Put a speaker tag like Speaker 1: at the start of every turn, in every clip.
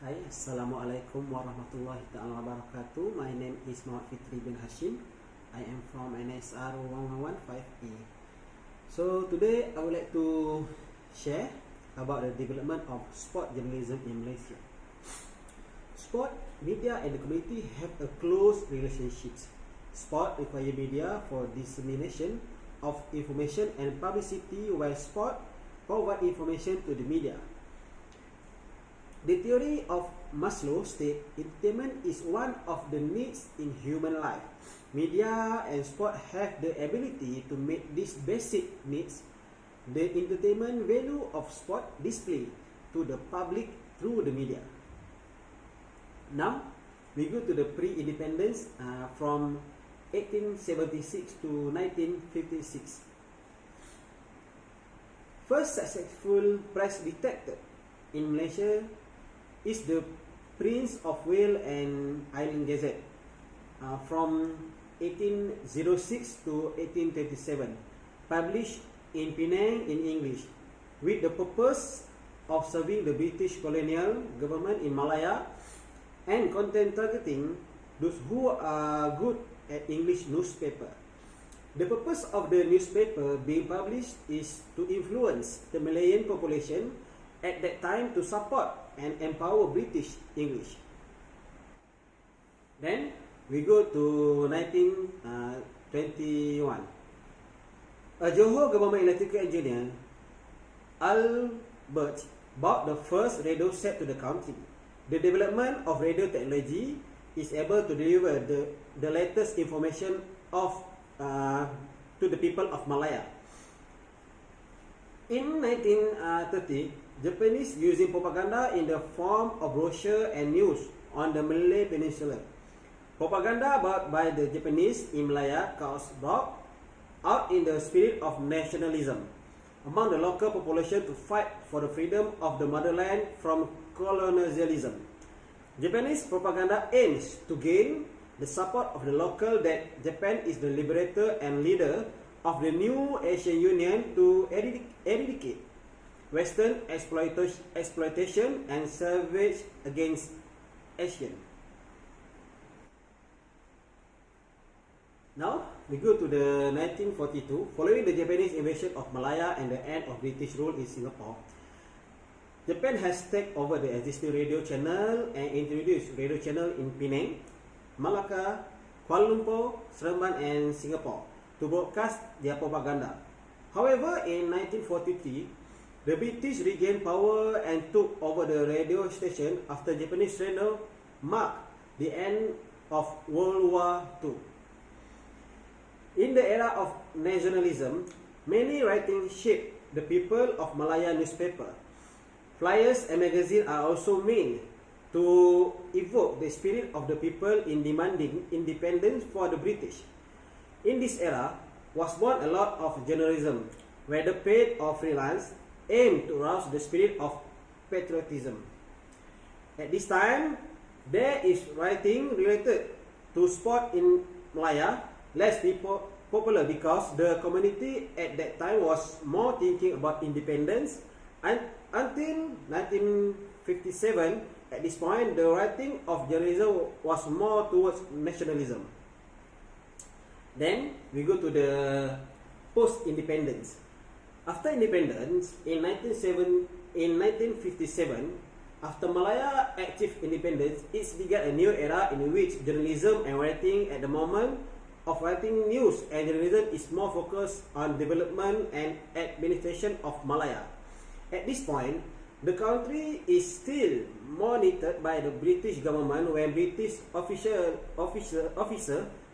Speaker 1: Hai, Assalamualaikum warahmatullahi ta'ala wabarakatuh. My name is Muhammad Fitri bin Hashim. I am from NSR 1115A. So today I would like to share about the development of sport journalism in Malaysia. Sport, media and the community have a close relationship. Sport require media for dissemination of information and publicity, while sport provide information to the media. The theory of Maslow states entertainment is one of the needs in human life. Media and sport have the ability to meet these basic needs. The entertainment value of sport display to the public through the media. Now, we go to the pre-independence from 1876 to 1956. First successful press detected in Malaysia is the Prince of Wales and Island Gazette from 1806 to 1827, published in Penang in English, with the purpose of serving the British colonial government in Malaya and content targeting those who are good at English newspaper. The purpose of the newspaper being published is to influence the Malayan population at that time to support and empower British English. Then we go to 1921. A Johor government electrical engineer, Albert, bought the first radio set to the country. The development of radio technology is able to deliver the latest information of to the people of Malaya. In 1930, Japanese using propaganda in the form of brochure and news on the Malay Peninsula. Propaganda by the Japanese in Malaya brought out in the spirit of nationalism among the local population to fight for the freedom of the motherland from colonialism. Japanese propaganda aims to gain the support of the local that Japan is the liberator and leader of the new Asian Union to eradicate Western exploitation and savage against Asian. Now we go to the 1942. Following the Japanese invasion of Malaya and the end of British rule in Singapore, Japan has taken over the existing radio channel and introduced radio channel in Penang, Malacca, Kuala Lumpur, Seremban and Singapore to broadcast their propaganda. However, in 1943, the British regained power and took over the radio station after Japanese surrender marked the end of World War II. In the era of nationalism, many writings shaped the people of Malaya newspaper. Flyers and magazines are also made to evoke the spirit of the people in demanding independence for the British. In this era was born a lot of journalism, whether paid or freelance, aimed to rouse the spirit of patriotism. At this time, there is writing related to sport in Malaya less popular because the community at that time was more thinking about independence, and until 1957, at this point, the writing of journalism was more towards nationalism. Then we go to the post-independence. After independence, in 1957, after Malaya achieved independence, it began a new era in which journalism and writing at the moment of writing news and journalism is more focused on development and administration of Malaya. At this point, the country is still monitored by the British government when British officer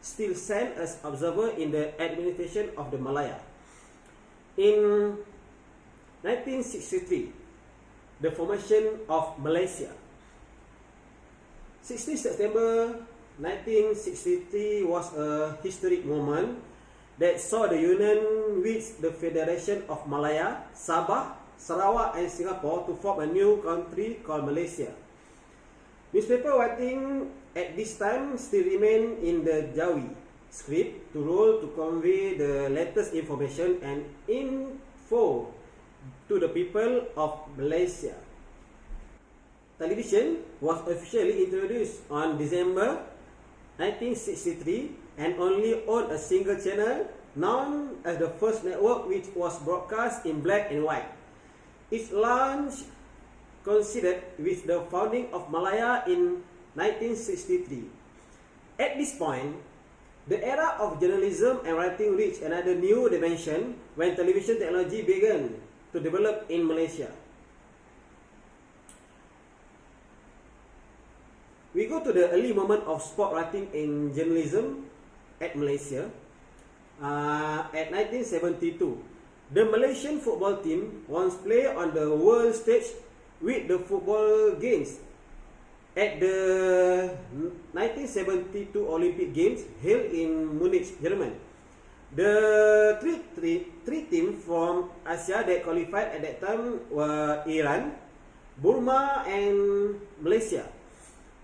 Speaker 1: still sent as observer in the administration of the Malaya. In 1963, the formation of Malaysia. 16 September 1963 was a historic moment that saw the union with the Federation of Malaya, Sabah, Sarawak and Singapore to form a new country called Malaysia. Newspaper writing at this time still remain in the Jawi script to roll to convey the latest information and info to the people of Malaysia. television was officially introduced on December 1963 and only owned a single channel known as the First Network, which was broadcast in black and white. Its launch coincided with the founding of Malaya in 1963. At this point, the era of journalism and writing reached another new dimension when television technology began to develop in Malaysia. We go to the early moment of sport writing in journalism at Malaysia. At 1972, the Malaysian football team once played on the world stage with the football games at the 1972 Olympic Games held in Munich, Germany. The three teams from Asia that qualified at that time were Iran, Burma, and Malaysia.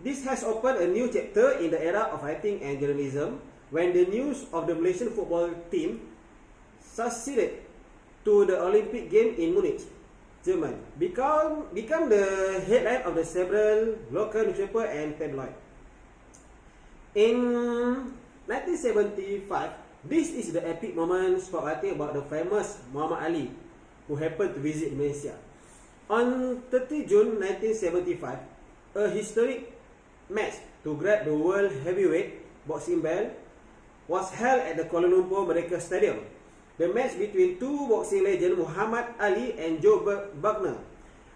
Speaker 1: This has opened a new chapter in the era of writing and journalism when the news of the Malaysian football team succeeded to the Olympic Game in Munich, Germany, become the headline of the several local newspaper and tabloid. In 1975, this is the epic moment sport writing about the famous Muhammad Ali, who happened to visit Malaysia. On 30 June 1975, a historic match to grab the world heavyweight boxing belt was held at the Kuala Lumpur Merdeka Stadium. The match between two boxing legends, Muhammad Ali and Joe Buckner,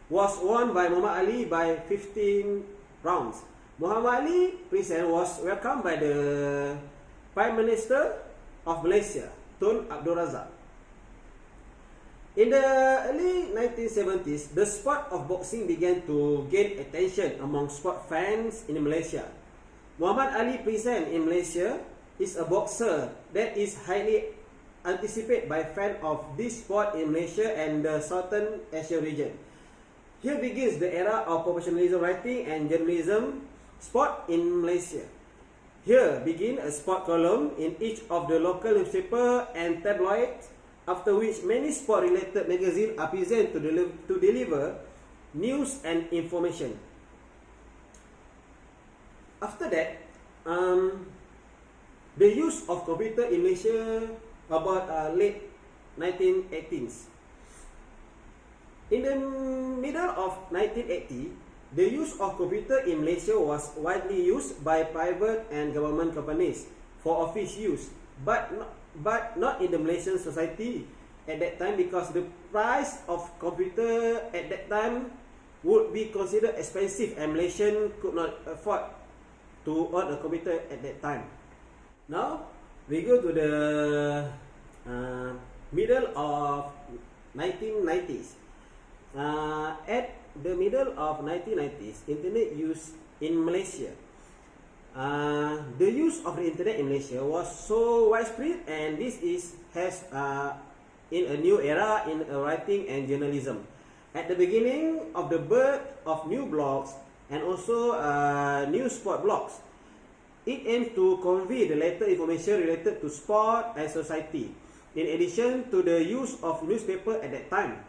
Speaker 1: was won by Muhammad Ali by 15 rounds. Muhammad Ali present was welcomed by the Prime Minister of Malaysia, Tun Abdul Razak. In the early 1970s, the sport of boxing began to gain attention among sport fans in Malaysia. Muhammad Ali present in Malaysia is a boxer that is highly anticipated by fans of this sport in Malaysia and the Southern Asia region. Here begins the era of professionalism writing and journalism sport in Malaysia. Here begin a sport column in each of the local newspaper and tabloids, after which many sport-related magazines are present to deliver news and information. After that, the use of computer in Malaysia about late 1980s. In the middle of 1980, the use of computer in Malaysia was widely used by private and government companies for office use, but not in the Malaysian society at that time, because the price of computer at that time would be considered expensive and Malaysian could not afford to own a computer at that time. Now we go to the middle of 1990s. At the middle of 1990s, internet use in Malaysia. The use of the internet in Malaysia was so widespread, and this has in a new era in writing and journalism. At the beginning of the birth of new blogs and also new sport blogs, it aims to convey the latest information related to sport and society, in addition to the use of newspaper at that time.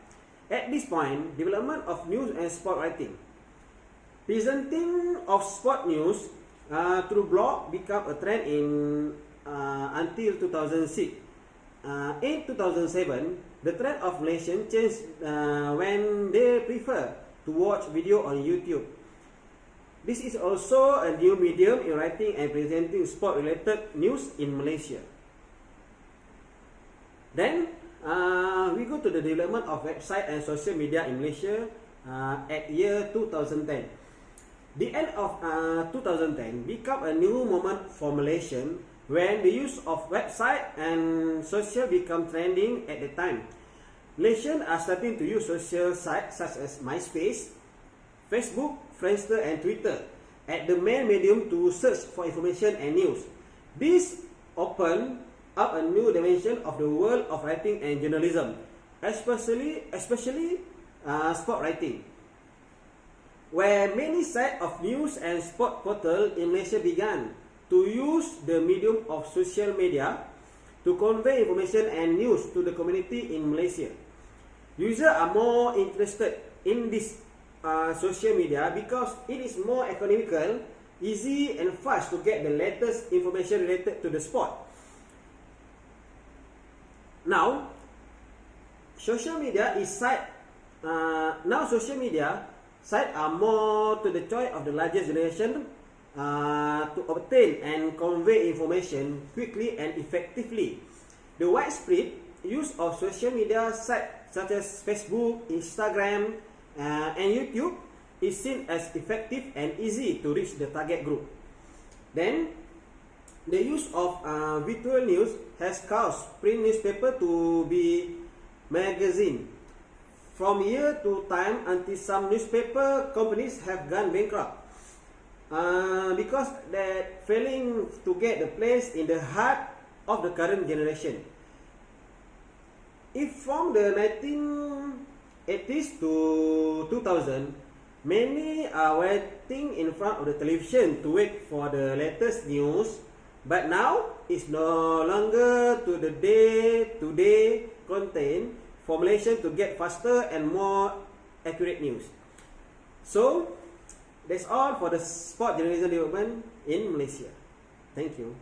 Speaker 1: At this point, development of news and sport writing. Presenting of sport news through blog became a trend until 2006. In 2007, the trend of Malaysians changed when they prefer to watch video on YouTube. This is also a new medium in writing and presenting sport-related news in Malaysia. Then, we go to the development of website and social media in Malaysia at year 2010. The end of 2010 became a new moment for Malaysians when the use of website and social become trending at the time. Malaysians are starting to use social sites such as MySpace, Facebook, Friendster, and Twitter as the main medium to search for information and news. This opened up a new dimension of the world of writing and journalism, especially sport writing, where many sites of news and sport portal in Malaysia began to use the medium of social media to convey information and news to the community in Malaysia. Users are more interested in this social media because it is more economical, easy and fast to get the latest information related to the sport. Now, social media site are more to the choice of the largest generation to obtain and convey information quickly and effectively. The widespread use of social media sites such as Facebook, Instagram, and YouTube is seen as effective and easy to reach the target group. Then, the use of virtual news has caused print newspaper to be magazine from year to time until some newspaper companies have gone bankrupt because they're failing to get the place in the heart of the current generation. If from the 1980s to 2000, many are waiting in front of the television to wait for the latest news, but now it's no longer to the day-to-day content for Malaysia to get faster and more accurate news. So, that's all for the sport journalism development in Malaysia. Thank you.